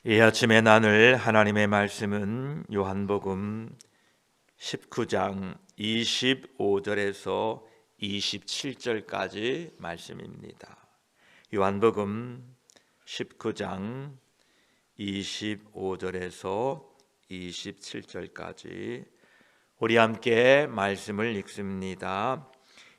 이 아침에 나눌 하나님의 말씀은 요한복음 19장 25절에서 27절까지 말씀입니다. 요한복음 19장 25절에서 27절까지 우리 함께 말씀을 읽습니다.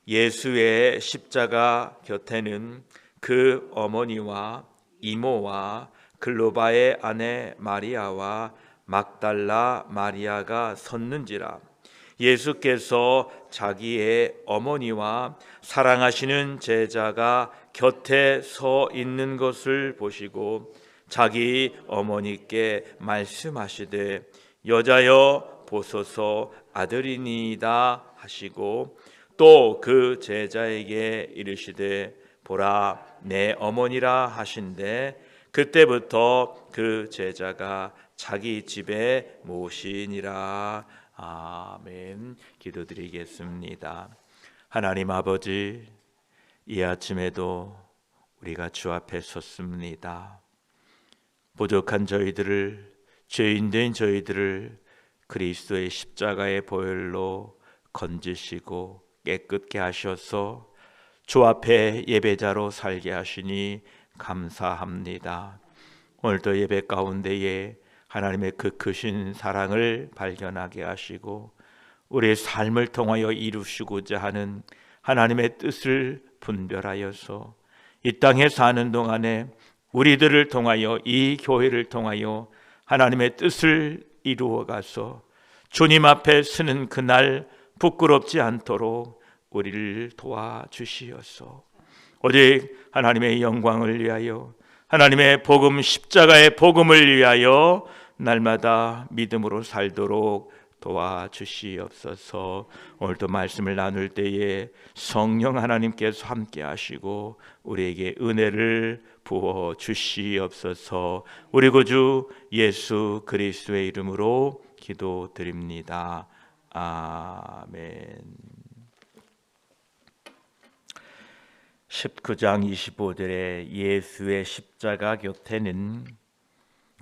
예수의 십자가 곁에는 그 어머니와 이모와 글로바의 아내 마리아와 막달라 마리아가 섰는지라. 예수께서 자기의 어머니와 사랑하시는 제자가 곁에 서 있는 것을 보시고 자기 어머니께 말씀하시되 여자여 보소서 아들이니이다 하시고 또 그 제자에게 이르시되 보라 내 어머니라 하신대 그때부터 그 제자가 자기 집에 모시니라. 아멘. 기도드리겠습니다. 하나님 아버지, 이 아침에도 우리가 주 앞에 섰습니다. 부족한 저희들을, 죄인된 저희들을 그리스도의 십자가의 보혈로 건지시고 깨끗게 하셔서 주 앞에 예배자로 살게 하시니 감사합니다. 오늘도 예배 가운데에 하나님의 그 크신 사랑을 발견하게 하시고 우리의 삶을 통하여 이루시고자 하는 하나님의 뜻을 분별하여서 이 땅에 사는 동안에 우리들을 통하여 이 교회를 통하여 하나님의 뜻을 이루어가서 주님 앞에 서는 그날 부끄럽지 않도록 우리를 도와주시옵소서. 오직 하나님의 영광을 위하여 하나님의 복음 십자가의 복음을 위하여 날마다 믿음으로 살도록 도와주시옵소서. 오늘도 말씀을 나눌 때에 성령 하나님께서 함께 하시고 우리에게 은혜를 부어 주시옵소서. 우리 구주 예수 그리스도의 이름으로 기도드립니다. 아멘. 19장 25절에 예수의 십자가 곁에는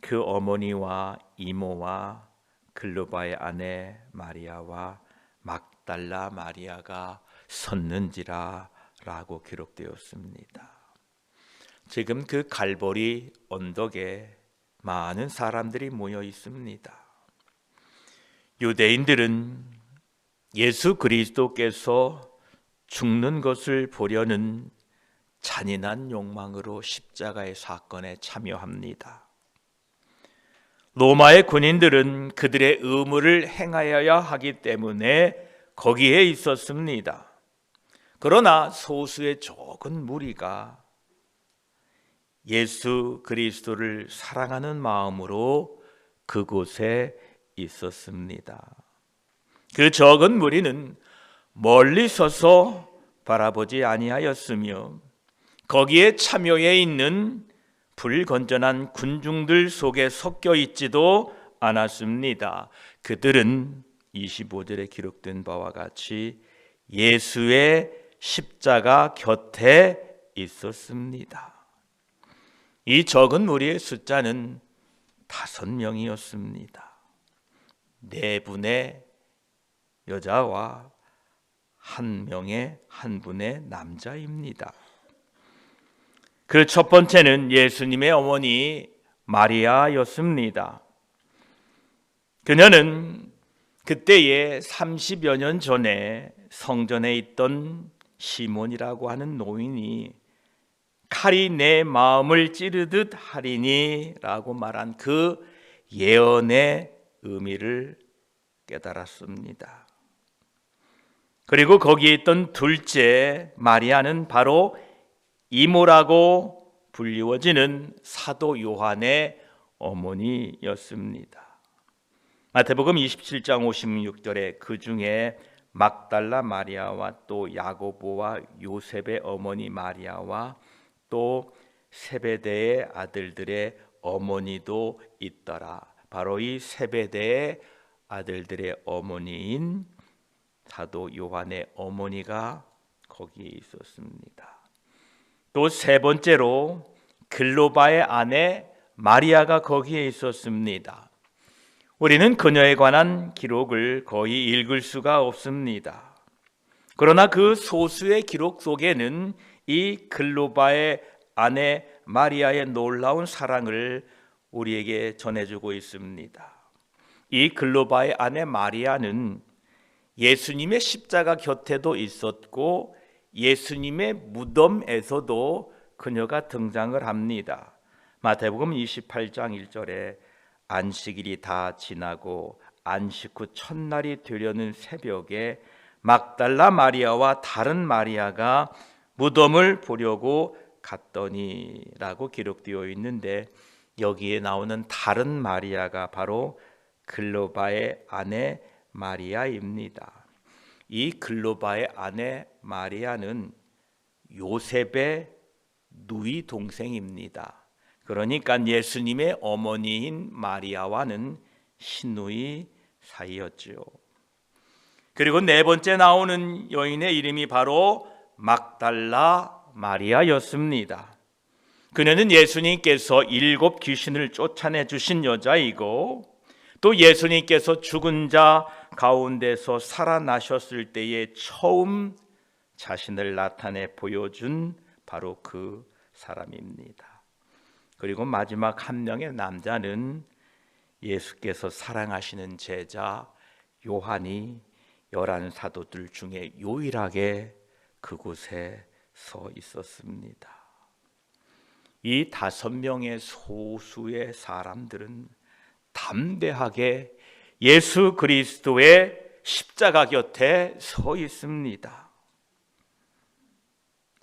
그 어머니와 이모와 글로바의 아내 마리아와 막달라 마리아가 섰는지라 라고 기록되었습니다. 지금 그 갈보리 언덕에 많은 사람들이 모여 있습니다. 유대인들은 예수 그리스도께서 죽는 것을 보려는 잔인한 욕망으로 십자가의 사건에 참여합니다. 로마의 군인들은 그들의 의무를 행하여야 하기 때문에 거기에 있었습니다. 그러나 소수의 적은 무리가 예수 그리스도를 사랑하는 마음으로 그곳에 있었습니다. 그 적은 무리는 멀리 서서 바라보지 아니하였으며 거기에 참여해 있는 불건전한 군중들 속에 섞여 있지도 않았습니다. 그들은 25절에 기록된 바와 같이 예수의 십자가 곁에 있었습니다. 이 적은 무리의 숫자는 5명이었습니다. 4분의 여자와 한 분의 남자입니다. 그 첫 번째는 예수님의 어머니 마리아였습니다. 그녀는 그때에 30여 년 전에 성전에 있던 시몬이라고 하는 노인이 칼이 내 마음을 찌르듯 하리니 라고 말한 그 예언의 의미를 깨달았습니다. 그리고 거기에 있던 둘째 마리아는 바로 이모라고 불리워지는 사도 요한의 어머니였습니다. 마태복음 27장 56절에 그 중에 막달라 마리아와 또 야고보와 요셉의 어머니 마리아와 또 세베대의 아들들의 어머니도 있더라. 바로 이 세베대의 아들들의 어머니인 사도 요한의 어머니가 거기에 있었습니다. 또 세 번째로 글로바의 아내 마리아가 거기에 있었습니다. 우리는 그녀에 관한 기록을 거의 읽을 수가 없습니다. 그러나 그 소수의 기록 속에는 이 글로바의 아내 마리아의 놀라운 사랑을 우리에게 전해주고 있습니다. 이 글로바의 아내 마리아는 예수님의 십자가 곁에도 있었고 예수님의 무덤에서도 그녀가 등장을 합니다. 마태복음 28장 1절에 안식일이 다 지나고 안식 후 첫날이 되려는 새벽에 막달라 마리아와 다른 마리아가 무덤을 보려고 갔더니라고 기록되어 있는데, 여기에 나오는 다른 마리아가 바로 글로바의 아내 마리아입니다. 이 글로바의 아내 마리아는 요셉의 누이 동생입니다. 그러니까 예수님의 어머니인 마리아와는 친누이 사이였지요. 그리고 네 번째 나오는 여인의 이름이 바로 막달라 마리아였습니다. 그녀는 예수님께서 7 귀신을 쫓아내 주신 여자이고 또 예수님께서 죽은 자 가운데서 살아나셨을 때에 처음 자신을 나타내 보여준 바로 그 사람입니다. 그리고 마지막 한 명의 남자는 예수께서 사랑하시는 제자 요한이 11 사도들 중에 유일하게 그곳에 서 있었습니다. 이 5명의 소수의 사람들은 담대하게 예수 그리스도의 십자가 곁에 서 있습니다.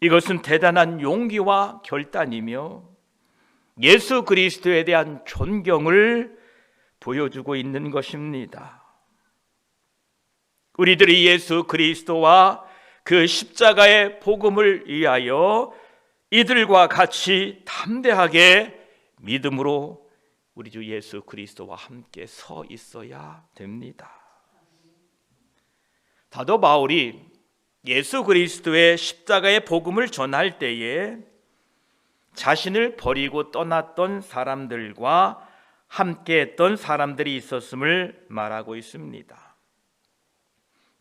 이것은 대단한 용기와 결단이며 예수 그리스도에 대한 존경을 보여주고 있는 것입니다. 우리들이 예수 그리스도와 그 십자가의 복음을 위하여 이들과 같이 담대하게 믿음으로 우리 주 예수 그리스도와 함께 서 있어야 됩니다. 사도 바울이 예수 그리스도의 십자가의 복음을 전할 때에 자신을 버리고 떠났던 사람들과 함께했던 사람들이 있었음을 말하고 있습니다.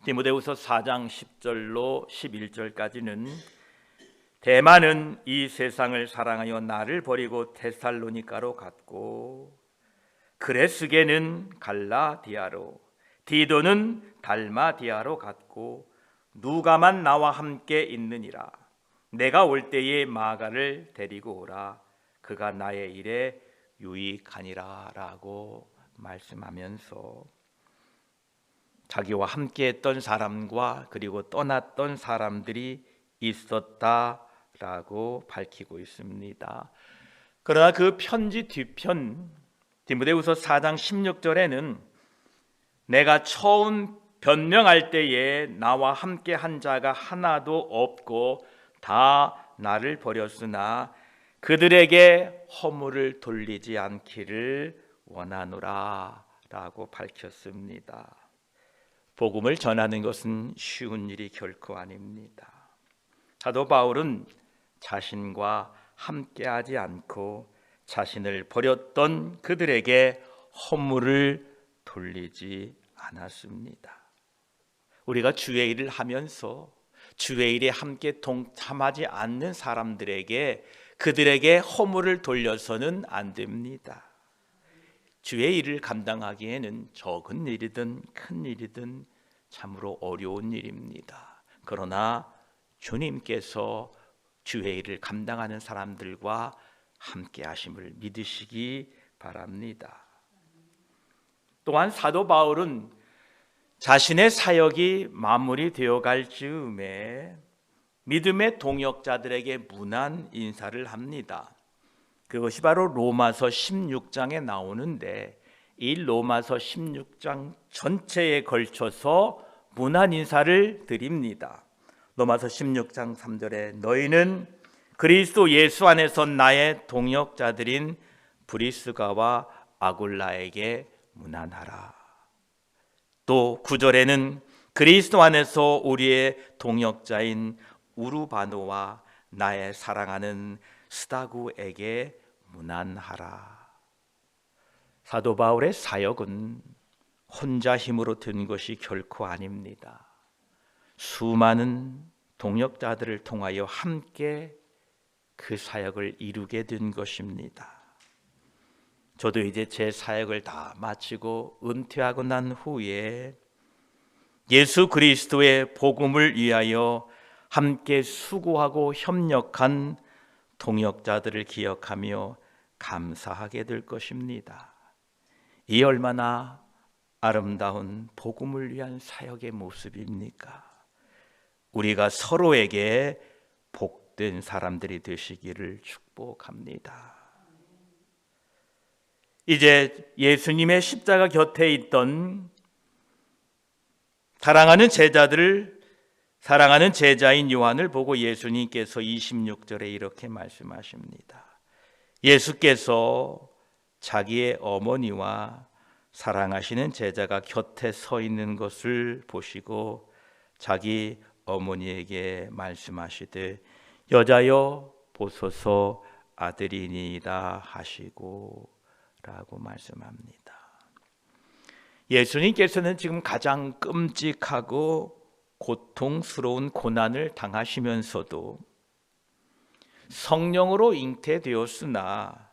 디모데후서 4장 10절로 11절까지는 대만은 이 세상을 사랑하여 나를 버리고 데살로니가로 갔고 그레스게는 갈라디아로 디도는 달마디아로 갔고 누가만 나와 함께 있느니라. 내가 올 때에 마가를 데리고 오라. 그가 나의 일에 유익하니라 라고 말씀하면서 자기와 함께했던 사람과 그리고 떠났던 사람들이 있었다라고 밝히고 있습니다. 그러나 그 편지 뒤편 디모데후서 4장 16절에는 내가 처음 변명할 때에 나와 함께 한 자가 하나도 없고 다 나를 버렸으나 그들에게 허물을 돌리지 않기를 원하노라 라고 밝혔습니다. 복음을 전하는 것은 쉬운 일이 결코 아닙니다. 사도 바울은 자신과 함께하지 않고 자신을 버렸던 그들에게 허물을 돌리지 않았습니다. 우리가 주의 일을 하면서 주의 일에 함께 동참하지 않는 사람들에게 그들에게 허물을 돌려서는 안 됩니다. 주의 일을 감당하기에는 적은 일이든 큰 일이든 참으로 어려운 일입니다. 그러나 주님께서 주의 일을 감당하는 사람들과 함께 하심을 믿으시기 바랍니다. 또한 사도 바울은 자신의 사역이 마무리되어 갈 즈음에 믿음의 동역자들에게 문안 인사를 합니다. 그것이 바로 로마서 16장에 나오는데 이 로마서 16장 전체에 걸쳐서 문안 인사를 드립니다. 로마서 16장 3절에 너희는 그리스도 예수 안에서 나의 동역자들인 브리스가와 아굴라에게 문안하라. 또 9절에는 그리스도 안에서 우리의 동역자인 우르바노와 나의 사랑하는 스다구에게 문안하라. 사도 바울의 사역은 혼자 힘으로 든 것이 결코 아닙니다. 수많은 동역자들을 통하여 함께 그 사역을 이루게 된 것입니다. 저도 이제 제 사역을 다 마치고 은퇴하고 난 후에 예수 그리스도의 복음을 위하여 함께 수고하고 협력한 동역자들을 기억하며 감사하게 될 것입니다. 이 얼마나 아름다운 복음을 위한 사역의 모습입니까? 우리가 서로에게 복된 사람들이 되시기를 축복합니다. 이제 예수님의 십자가 곁에 있던 사랑하는 제자인 요한을 보고 예수님께서 26절에 이렇게 말씀하십니다. 예수께서 자기의 어머니와 사랑하시는 제자가 곁에 서 있는 것을 보시고 자기 어머니에게 말씀하시되 여자여 보소서 아들이니이다 하시고 라고 말씀합니다. 예수님께서는 지금 가장 끔찍하고 고통스러운 고난을 당하시면서도 성령으로 잉태되었으나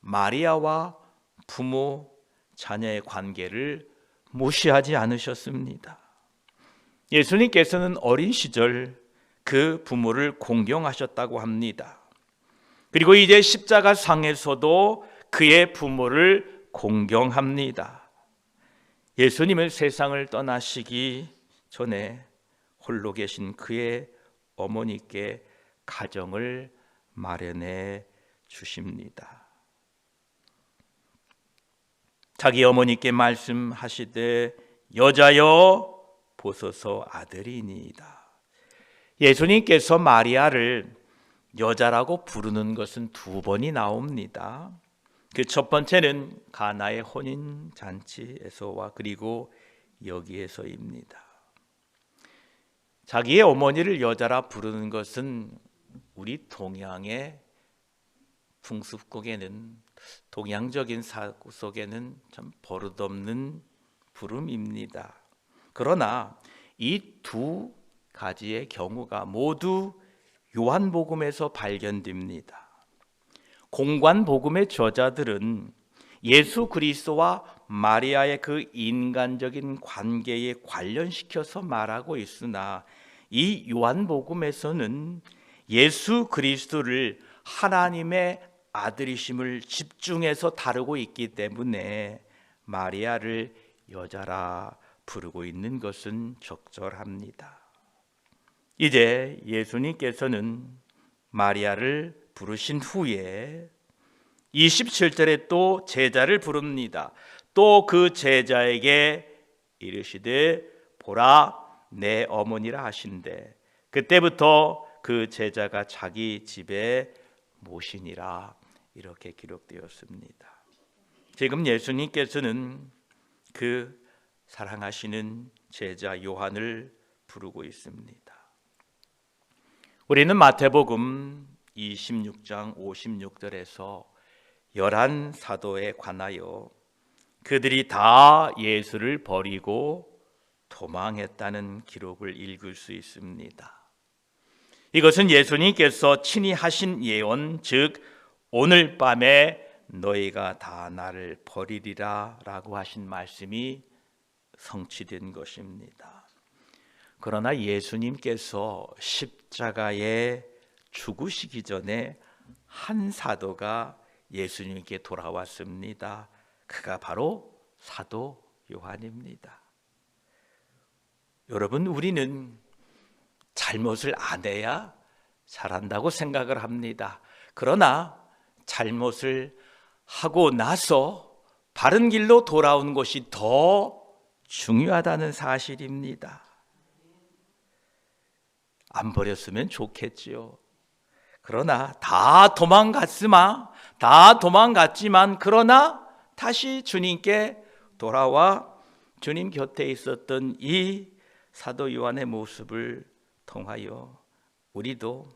마리아와 부모, 자녀의 관계를 무시하지 않으셨습니다. 예수님께서는 어린 시절 그 부모를 공경하셨다고 합니다. 그리고 이제 십자가 상에서도 그의 부모를 공경합니다. 예수님은 세상을 떠나시기 전에 홀로 계신 그의 어머니께 가정을 마련해 주십니다. 자기 어머니께 말씀하시되 여자여 보소서 아들이니이다. 예수님께서 마리아를 여자라고 부르는 것은 2번이 나옵니다. 그 첫 번째는 가나의 혼인 잔치에서와 그리고 여기에서입니다. 자기의 어머니를 여자라 부르는 것은 우리 동양의 풍습국에는, 동양적인 사고 속에는 참 버릇없는 부름입니다. 그러나 이 2가지의 경우가 모두 요한복음에서 발견됩니다. 공관복음의 저자들은 예수 그리스도와 마리아의 그 인간적인 관계에 관련시켜서 말하고 있으나 이 요한복음에서는 예수 그리스도를 하나님의 아들이심을 집중해서 다루고 있기 때문에 마리아를 여자라 부르고 있는 것은 적절합니다. 이제 예수님께서는 마리아를 부르신 후에 27절에 또 제자를 부릅니다. 또 그 제자에게 이르시되 보라 내 어머니라 하신대 그때부터 그 제자가 자기 집에 모시니라 이렇게 기록되었습니다. 지금 예수님께서는 그 사랑하시는 제자 요한을 부르고 있습니다. 우리는 마태복음 26장 56절에서 11사도에 관하여 그들이 다 예수를 버리고 도망했다는 기록을 읽을 수 있습니다. 이것은 예수님께서 친히 하신 예언, 즉 오늘 밤에 너희가 다 나를 버리리라 라고 하신 말씀이 성취된 것입니다. 그러나 예수님께서 십자가에 죽으시기 전에 한 사도가 예수님께 돌아왔습니다. 그가 바로 사도 요한입니다. 여러분, 우리는 잘못을 안 해야 잘한다고 생각을 합니다. 그러나 잘못을 하고 나서 바른 길로 돌아온 것이 더 중요하다는 사실입니다. 안 버렸으면 좋겠지요. 그러나 다 도망갔지만 그러나 다시 주님께 돌아와 주님 곁에 있었던 이 사도 요한의 모습을 통하여 우리도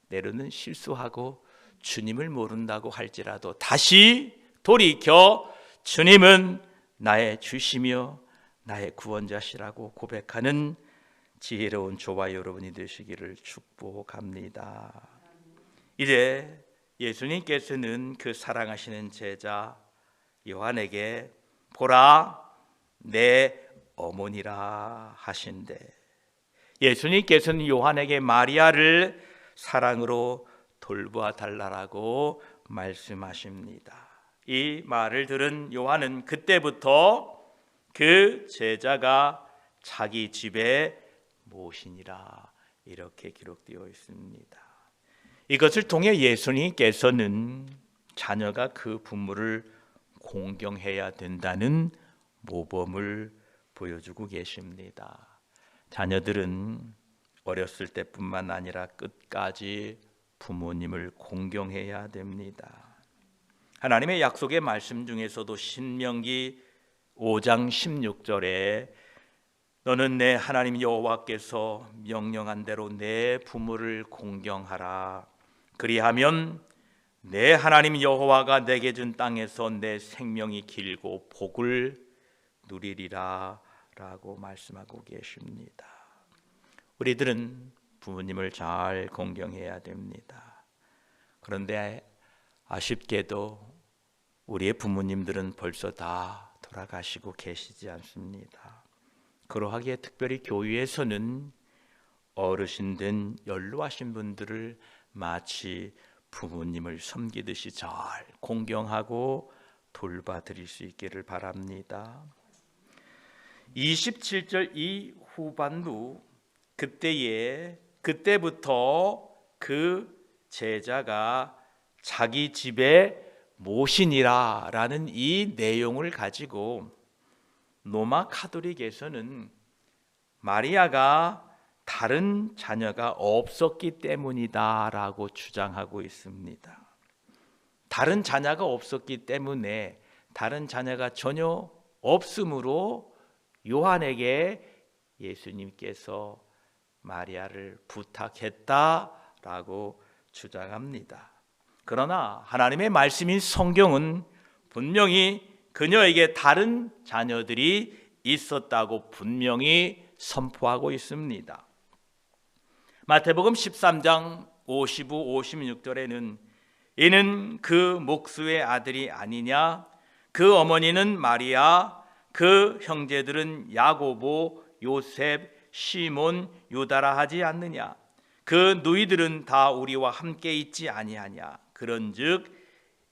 때로는 실수하고 주님을 모른다고 할지라도 다시 돌이켜 주님은 나의 주시며 나의 구원자시라고 고백하는 지혜로운 저와 여러분이 되시기를 축복합니다. 이제 예수님께서는 그 사랑하시는 제자 요한에게 보라 내 어머니라 하신대, 예수님께서는 요한에게 마리아를 사랑으로 돌보아 달라고 말씀하십니다. 이 말을 들은 요한은 그때부터 그 제자가 자기 집에 모시니라 이렇게 기록되어 있습니다. 이것을 통해 예수님께서는 자녀가 그 부모를 공경해야 된다는 모범을 보여주고 계십니다. 자녀들은 어렸을 때뿐만 아니라 끝까지 부모님을 공경해야 됩니다. 하나님의 약속의 말씀 중에서도 신명기 5장 16절에 너는 내 하나님 여호와께서 명령한 대로 내 부모를 공경하라. 그리하면 내 하나님 여호와가 내게 준 땅에서 내 생명이 길고 복을 누리리라 라고 말씀하고 계십니다. 우리들은 부모님을 잘 공경해야 됩니다. 그런데 아쉽게도 우리의 부모님들은 벌써 다 돌아가시고 계시지 않습니다. 그러하기에 특별히 교회에서는 어르신 된 연로하신 분들을 마치 부모님을 섬기듯이 잘 공경하고 돌봐드릴 수 있기를 바랍니다. 27절 이 후반부 그때부터 그 제자가 자기 집에 모시니라 라는 이 내용을 가지고 로마 카톨릭에서는 마리아가 다른 자녀가 없었기 때문이다 라고 주장하고 있습니다. 다른 자녀가 없었기 때문에, 다른 자녀가 전혀 없으므로 요한에게 예수님께서 마리아를 부탁했다라고 주장합니다. 그러나 하나님의 말씀인 성경은 분명히 그녀에게 다른 자녀들이 있었다고 분명히 선포하고 있습니다. 마태복음 13장 55, 56절에는 이는 그 목수의 아들이 아니냐, 그 어머니는 마리아, 그 형제들은 야고보, 요셉, 시몬, 유다라 하지 않느냐, 그 누이들은 다 우리와 함께 있지 아니하냐. 그런즉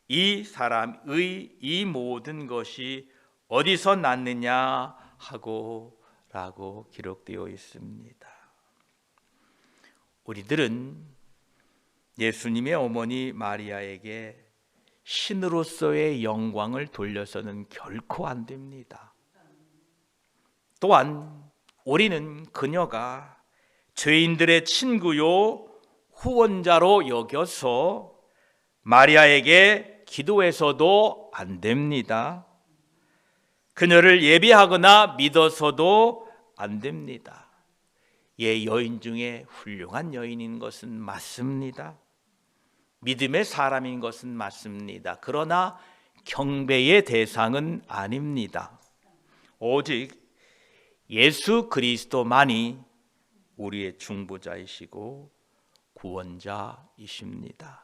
이 사람의 이 모든 것이 어디서 났느냐 하고 라고 기록되어 있습니다. 우리들은 예수님의 어머니 마리아에게 신으로서의 영광을 돌려서는 결코 안 됩니다. 또한 우리는 그녀가 죄인들의 친구요 후원자로 여겨서 마리아에게 기도해서도 안 됩니다. 그녀를 예배하거나 믿어서도 안 됩니다. 여인 중에 훌륭한 여인인 것은 맞습니다. 믿음의 사람인 것은 맞습니다. 그러나 경배의 대상은 아닙니다. 오직 예수 그리스도만이 우리의 중보자이시고 구원자이십니다.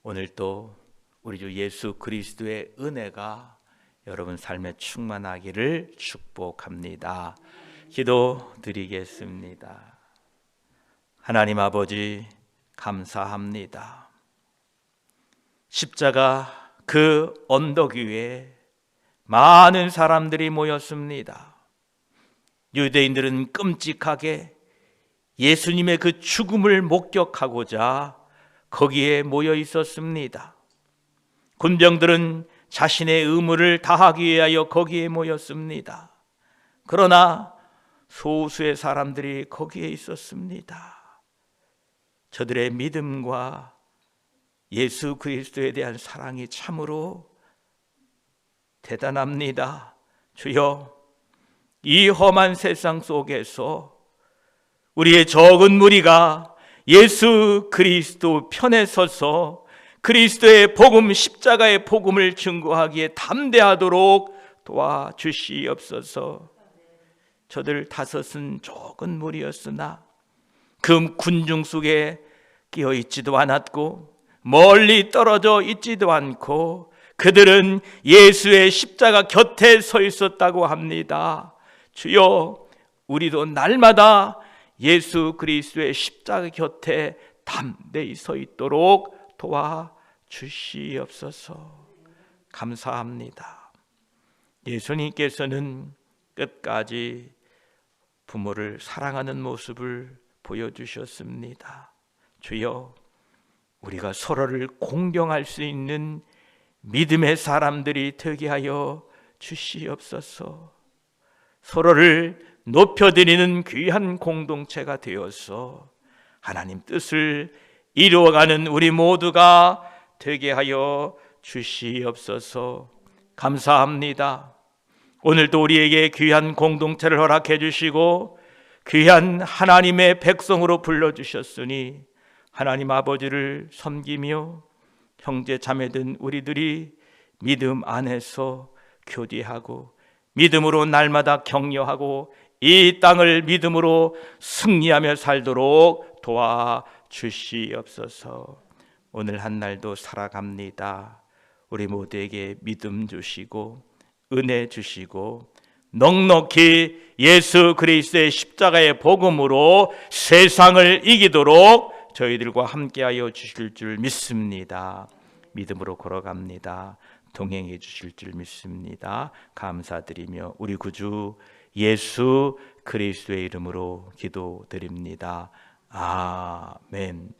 오늘도 우리 주 예수 그리스도의 은혜가 여러분 삶에 충만하기를 축복합니다. 기도드리겠습니다. 하나님 아버지 감사합니다. 십자가 그 언덕 위에 많은 사람들이 모였습니다. 유대인들은 끔찍하게 예수님의 그 죽음을 목격하고자 거기에 모여 있었습니다. 군병들은 자신의 의무를 다하기 위하여 거기에 모였습니다. 그러나 소수의 사람들이 거기에 있었습니다. 저들의 믿음과 예수 그리스도에 대한 사랑이 참으로 대단합니다. 주여, 이 험한 세상 속에서 우리의 적은 무리가 예수 그리스도 편에 서서 그리스도의 복음, 십자가의 복음을 증거하기에 담대하도록 도와주시옵소서. 저들 다섯은 적은 무리였으나 그 군중 속에 끼어 있지도 않았고 멀리 떨어져 있지도 않고 그들은 예수의 십자가 곁에 서 있었다고 합니다. 주여, 우리도 날마다 예수 그리스도의 십자가 곁에 담대히 서 있도록 도와주시옵소서. 감사합니다. 예수님께서는 끝까지 부모를 사랑하는 모습을 보여주셨습니다. 주여, 우리가 서로를 공경할 수 있는 믿음의 사람들이 되게 하여 주시옵소서. 서로를 높여드리는 귀한 공동체가 되어서 하나님 뜻을 이루어가는 우리 모두가 되게 하여 주시옵소서. 감사합니다. 오늘도 우리에게 귀한 공동체를 허락해 주시고 귀한 하나님의 백성으로 불러주셨으니 하나님 아버지를 섬기며 형제 자매된 우리들이 믿음 안에서 교제하고 믿음으로 날마다 격려하고 이 땅을 믿음으로 승리하며 살도록 도와주시옵소서. 오늘 한 날도 살아갑니다. 우리 모두에게 믿음 주시고 은혜 주시고 넉넉히 예수 그리스도의 십자가의 복음으로 세상을 이기도록 저희들과 함께하여 주실 줄 믿습니다. 믿음으로 걸어갑니다. 동행해 주실 줄 믿습니다. 감사드리며 우리 구주 예수 그리스도의 이름으로 기도드립니다. 아멘.